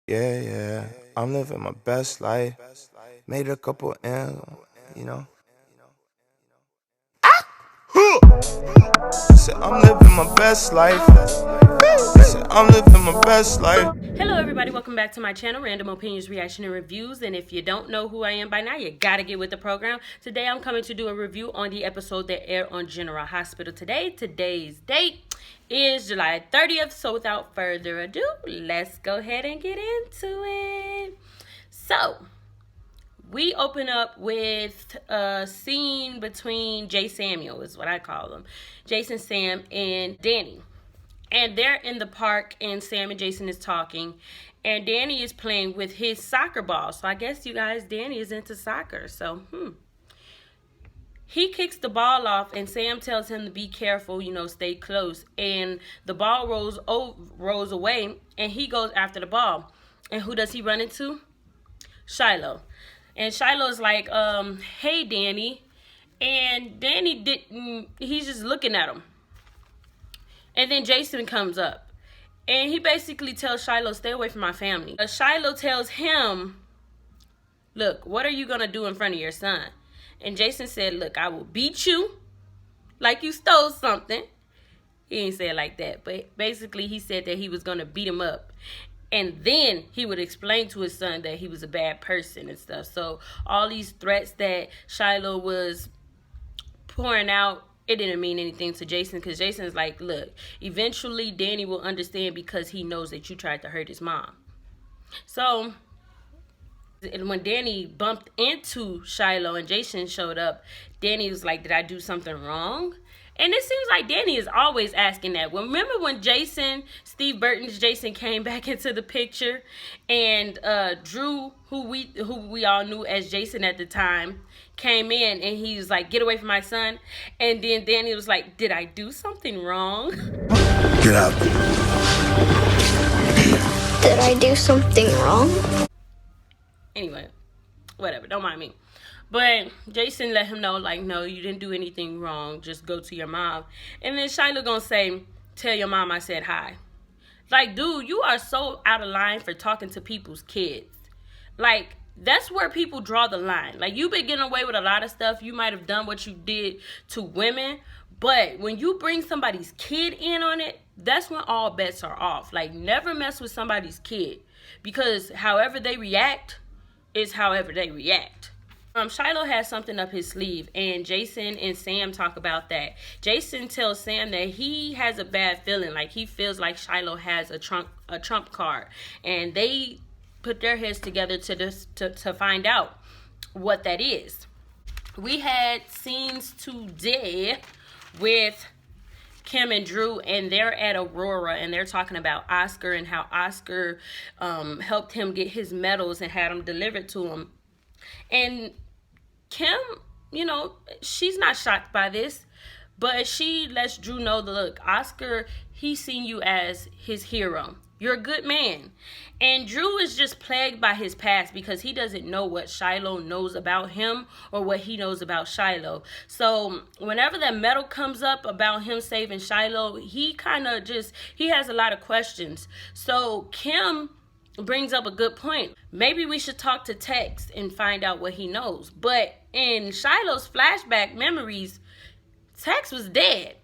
Yeah, I'm living my best life. Made a couple M's, you know. Said I'm living my best life. Said I'm living my best life. Hello everybody, welcome back to my channel, Random Opinions, Reaction, and Reviews. And if you don't know who I am by now, you gotta get with the program. Today I'm coming to do a review on the episode that aired on General Hospital today. Today's date is July 30th, so without further ado, let's go ahead and get into it. So, we open up with a scene between Jay Samuel, is what I call him, Jason, Sam, and Danny. And they're in the park, and Sam and Jason is talking, and Danny is playing with his soccer ball. So I guess you guys, Danny is into soccer. So, He kicks the ball off, and Sam tells him to be careful, stay close. And the ball rolls away, and he goes after the ball. And who does he run into? Shiloh. And Shiloh's like, hey, Danny. And Danny didn't, he's just looking at him. And then Jason comes up. And he basically tells Shiloh, stay away from my family. Shiloh tells him, look, what are you going to do in front of your son? And Jason said, look, I will beat you like you stole something. He didn't say it like that. But basically, he said that he was going to beat him up. And then he would explain to his son that he was a bad person and stuff. So all these threats that Shiloh was pouring out, it didn't mean anything to Jason, because Jason's like, look, eventually Danny will understand because he knows that you tried to hurt his mom. So, and when Danny bumped into Shiloh and Jason showed up, Danny was like, did I do something wrong? And it seems like Danny is always asking that. Remember when Steve Burton's Jason came back into the picture, and Drew, who we all knew as Jason at the time, came in and he was like, get away from my son. And then Danny was like, did I do something wrong? Get out. Did I do something wrong? Anyway, whatever, don't mind me. But Jason let him know, like, no, you didn't do anything wrong. Just go to your mom. And then Shiloh gonna say, tell your mom I said hi. Like, dude, you are so out of line for talking to people's kids. Like, that's where people draw the line. Like, you've been getting away with a lot of stuff. You might have done what you did to women. But when you bring somebody's kid in on it, that's when all bets are off. Like, never mess with somebody's kid. Because however they react is however they react. Shiloh has something up his sleeve, and Jason and Sam talk about that. Jason tells Sam that he has a bad feeling, like he feels like Shiloh has a trump card, and they put their heads together to find out what that is. We had scenes today with Kim and Drew, and they're at Aurora, and they're talking about Oscar and how Oscar helped him get his medals and had them delivered to him. And Kim, she's not shocked by this, but she lets Drew know that, look, Oscar, he's seen you as his hero. You're a good man. And Drew is just plagued by his past because he doesn't know what Shiloh knows about him or what he knows about Shiloh. So whenever that medal comes up about him saving Shiloh, he has a lot of questions. So Kim brings up a good point. Maybe we should talk to Tex and find out what he knows. But in Shiloh's flashback memories, Tex was dead.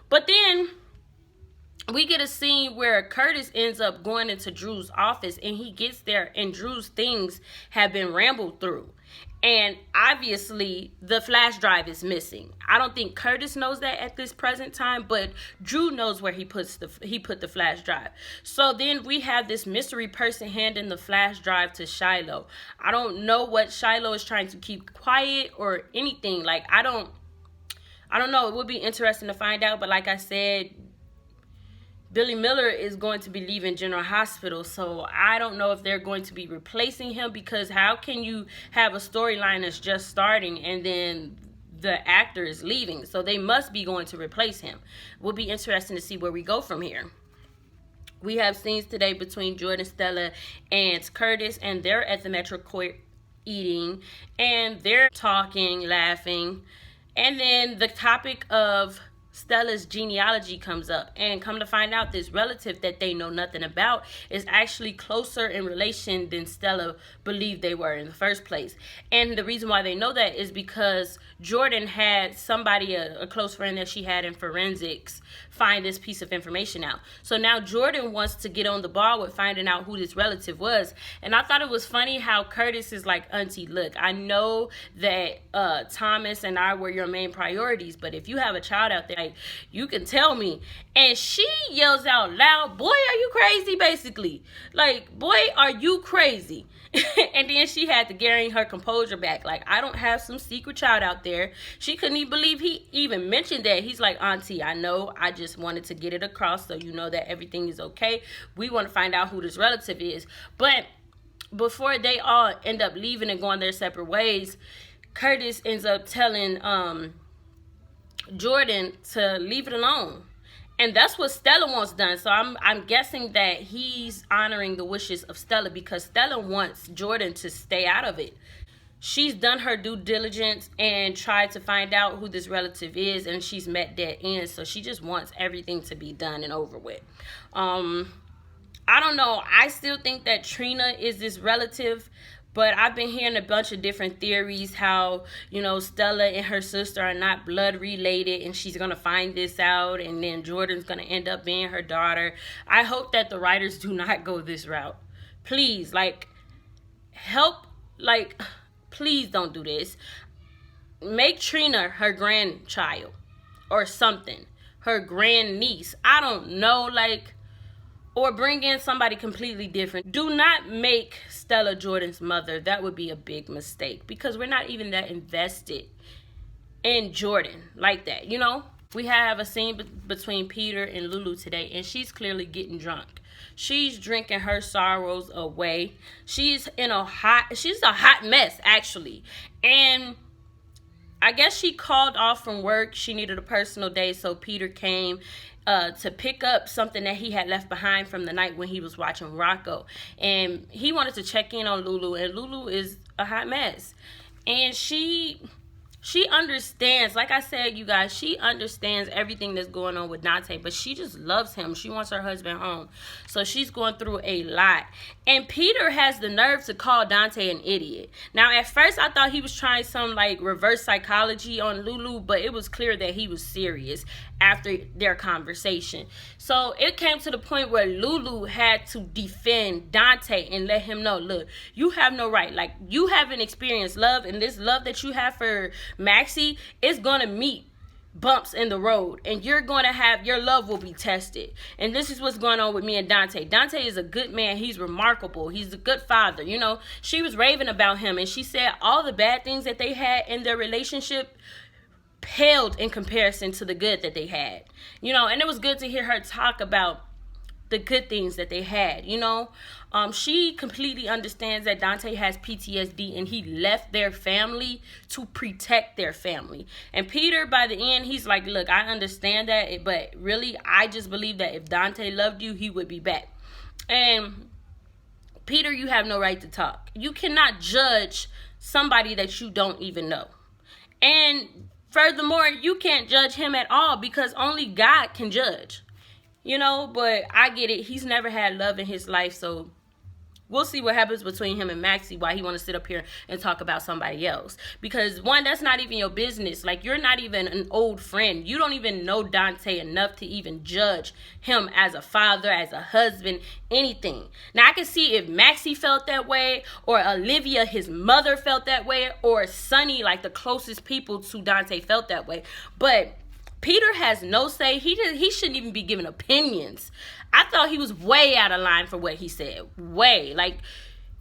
But then we get a scene where Curtis ends up going into Drew's office, and he gets there and Drew's things have been rambled through. And obviously the flash drive is missing. I don't think Curtis knows that at this present time, but Drew knows where he put the flash drive. So then we have this mystery person handing the flash drive to Shiloh. I don't know what Shiloh is trying to keep quiet or anything. Like, I don't know. It would be interesting to find out, but like I said, Billy Miller is going to be leaving General Hospital, so I don't know if they're going to be replacing him, because how can you have a storyline that's just starting and then the actor is leaving? So they must be going to replace him. It will be interesting to see where we go from here. We have scenes today between Jordan, Stella, and Curtis, and they're at the Metro Court eating, and they're talking, laughing, and then the topic of Stella's genealogy comes up, and come to find out, this relative that they know nothing about is actually closer in relation than Stella believed they were in the first place. And the reason why they know that is because Jordan had somebody, a close friend that she had in forensics, find this piece of information out. So now Jordan wants to get on the ball with finding out who this relative was. And I thought it was funny how Curtis is like, auntie, look, I know that Thomas and I were your main priorities, but if you have a child out there, like, you can tell me. And she yells out loud, boy, are you crazy? Basically, like, boy, are you crazy? And then she had to gain her composure back. Like, I don't have some secret child out there. She couldn't even believe he even mentioned that. He's like, auntie, I know, I just wanted to get it across so you know that everything is okay. We want to find out who this relative is. But before they all end up leaving and going their separate ways, Curtis ends up telling Jordan to leave it alone. And that's what Stella wants done. So I'm guessing that he's honoring the wishes of Stella, because Stella wants Jordan to stay out of it. She's done her due diligence and tried to find out who this relative is, and she's met dead ends. So she just wants everything to be done and over with. I don't know. I still think that Trina is this relative, but I've been hearing a bunch of different theories how, you know, Stella and her sister are not blood related, and she's going to find this out, and then Jordan's going to end up being her daughter. I hope that the writers do not go this route. Please, like, help, like, please don't do this. Make Trina her grandchild or something. Her grandniece. I don't know, like, or bring in somebody completely different. Do not make Stella Jordan's mother. That would be a big mistake, because we're not even that invested in Jordan like that, you know? We have a scene between Peter and LuLu today, and she's clearly getting drunk. She's drinking her sorrows away. She's a hot mess, actually. And I guess she called off from work. She needed a personal day, so Peter came to pick up something that he had left behind from the night when he was watching Rocco. And he wanted to check in on LuLu, and LuLu is a hot mess. And she understands, like I said, you guys, she understands everything that's going on with Dante, but she just loves him. She wants her husband home. So she's going through a lot. And Peter has the nerve to call Dante an idiot. Now, at first, I thought he was trying some, like, reverse psychology on LuLu, but it was clear that he was serious after their conversation. So it came to the point where LuLu had to defend Dante and let him know, look, you have no right. Like, you haven't experienced love, and this love that you have for Maxie is going to meet bumps in the road, and you're going to have, your love will be tested. And this is what's going on with me and Dante. Dante is a good man. He's remarkable. He's a good father. You know, she was raving about him, and she said all the bad things that they had in their relationship paled in comparison to the good that they had, you know. And it was good to hear her talk about the good things that they had, you know. She completely understands that Dante has PTSD, and he left their family to protect their family. And Peter, by the end, he's like, look, I understand that, but really, I just believe that if Dante loved you, he would be back. And Peter, you have no right to talk. You cannot judge somebody that you don't even know. And furthermore, you can't judge him at all, because only God can judge. You know, but I get it. He's never had love in his life, so we'll see what happens between him and Maxie, why he want to sit up here and talk about somebody else. Because, one, that's not even your business. Like, you're not even an old friend. You don't even know Dante enough to even judge him as a father, as a husband, anything. Now, I can see if Maxie felt that way, or Olivia, his mother, felt that way, or Sonny, like the closest people to Dante, felt that way. But Peter has no say. He shouldn't even be giving opinions. I thought he was way out of line for what he said. Way. Like,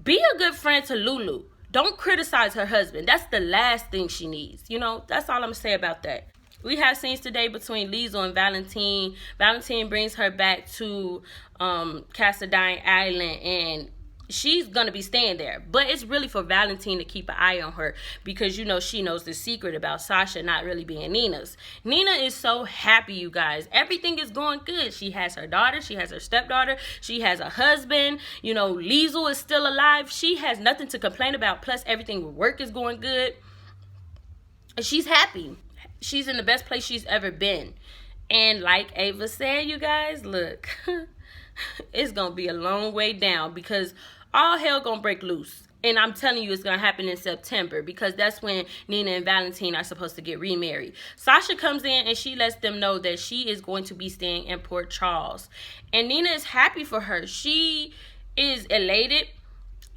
be a good friend to LuLu. Don't criticize her husband. That's the last thing she needs. You know, that's all I'm going to say about that. We have scenes today between Leisl and Valentine. Valentine brings her back to Cassadine Island, and she's going to be staying there. But it's really for Valentine to keep an eye on her, because, you know, she knows the secret about Sasha not really being Nina's. Nina is so happy, you guys. Everything is going good. She has her daughter. She has her stepdaughter. She has a husband. You know, Leisl is still alive. She has nothing to complain about. Plus, everything with work is going good. She's happy. she's in the best place she's ever been. And like Ava said, you guys, look, it's going to be a long way down because all hell going to break loose. And I'm telling you, it's going to happen in September because that's when Nina and Valentine are supposed to get remarried. Sasha comes in and she lets them know that she is going to be staying in Port Charles. And Nina is happy for her. She is elated.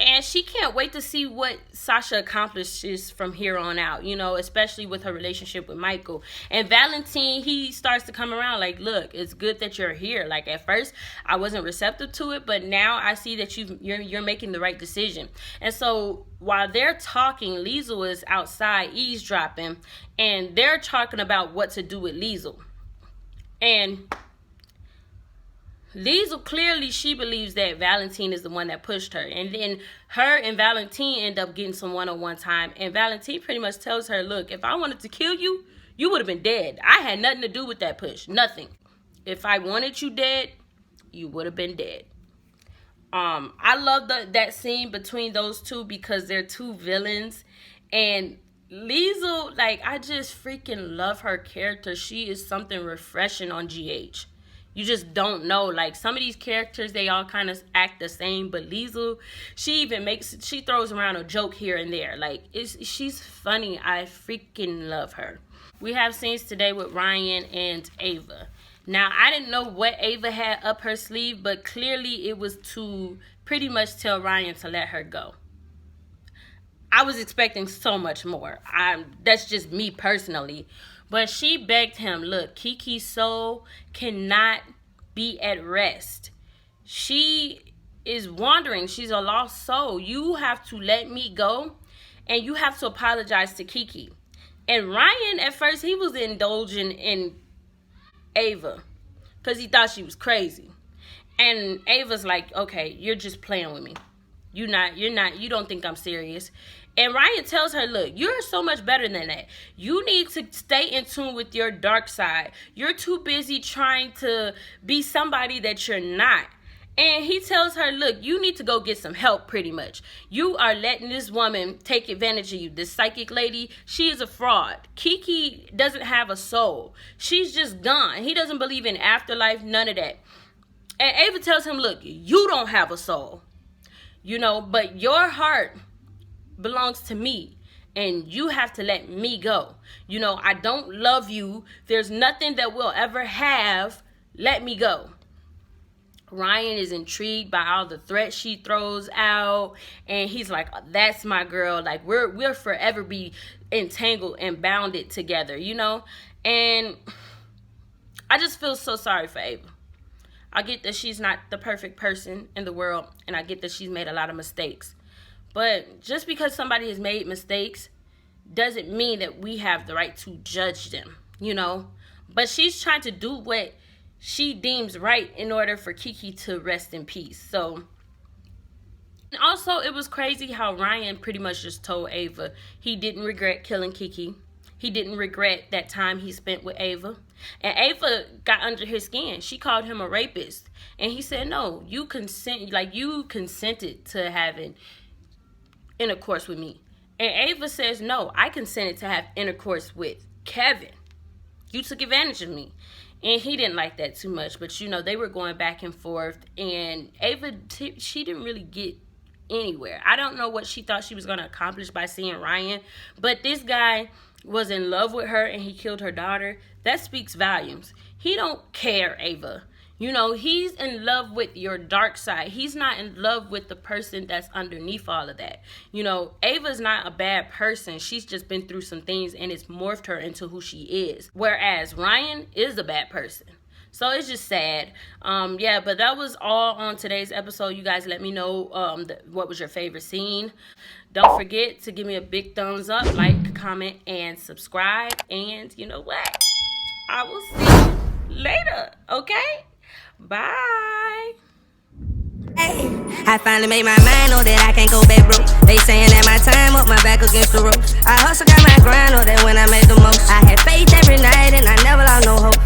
And she can't wait to see what Sasha accomplishes from here on out, you know, especially with her relationship with Michael. And Valentine, he starts to come around like, look, it's good that you're here. Like, at first, I wasn't receptive to it, but now I see that you're making the right decision. And so while they're talking, Leisl is outside eavesdropping, and they're talking about what to do with Leisl. And Leisl, clearly she believes that Valentine is the one that pushed her. And then her and Valentine end up getting some one-on-one time. And Valentine pretty much tells her, look, if I wanted to kill you, you would have been dead. I had nothing to do with that push. Nothing. If I wanted you dead, you would have been dead. I love that scene between those two because they're two villains. And Leisl, like, I just freaking love her character. She is something refreshing on GH. You just don't know. Like, some of these characters, they all kind of act the same. But Leisl, she throws around a joke here and there. Like, she's funny. I freaking love her. We have scenes today with Ryan and Ava. Now, I didn't know what Ava had up her sleeve, but clearly it was to pretty much tell Ryan to let her go. I was expecting so much more. That's just me personally. But she begged him, look, Kiki's soul cannot be at rest. She is wandering. She's a lost soul. You have to let me go, and you have to apologize to Kiki. And Ryan, at first, he was indulging in Ava because he thought she was crazy. And Ava's like, okay, you're just playing with me. You don't think I'm serious. And Ryan tells her, look, you're so much better than that. You need to stay in tune with your dark side. You're too busy trying to be somebody that you're not. And he tells her, look, you need to go get some help pretty much. You are letting this woman take advantage of you. This psychic lady, she is a fraud. Kiki doesn't have a soul. She's just gone. He doesn't believe in afterlife, none of that. And Ava tells him, look, you don't have a soul. You know, but your heart belongs to me, and you have to let me go. You know, I don't love you. There's nothing that we'll ever have. Let me go. Ryan is intrigued by all the threats she throws out, and he's like, that's my girl. Like, we'll forever be entangled and bounded together, you know? And I just feel so sorry for Ava. I get that she's not the perfect person in the world, and I get that she's made a lot of mistakes. But just because somebody has made mistakes doesn't mean that we have the right to judge them, you know? But she's trying to do what she deems right in order for Kiki to rest in peace. So, and also, it was crazy how Ryan pretty much just told Ava he didn't regret killing Kiki. He didn't regret that time he spent with Ava. And Ava got under his skin. She called him a rapist. And he said, no, you consented to having intercourse with me. And Ava says, no, I consented to have intercourse with Kevin. You took advantage of me. And he didn't like that too much. But, you know, they were going back and forth. And Ava, she didn't really get anywhere. I don't know what she thought she was going to accomplish by seeing Ryan. But this guy was in love with her and he killed her daughter. That speaks volumes. He don't care, Ava. You know, he's in love with your dark side. He's not in love with the person that's underneath all of that. You know, Ava's not a bad person. She's just been through some things and it's morphed her into who she is. Whereas Ryan is a bad person. So it's just sad. Yeah, but that was all on today's episode. You guys let me know what was your favorite scene. Don't forget to give me a big thumbs up, like, comment, and subscribe. And you know what? I will see you later, okay? Bye. Hey, I finally made my mind, know that I can't go back broke. They saying that my time up, my back against the ropes. I hustle, got my grind, know that when I made the most. I had faith every night and I never lost no hope.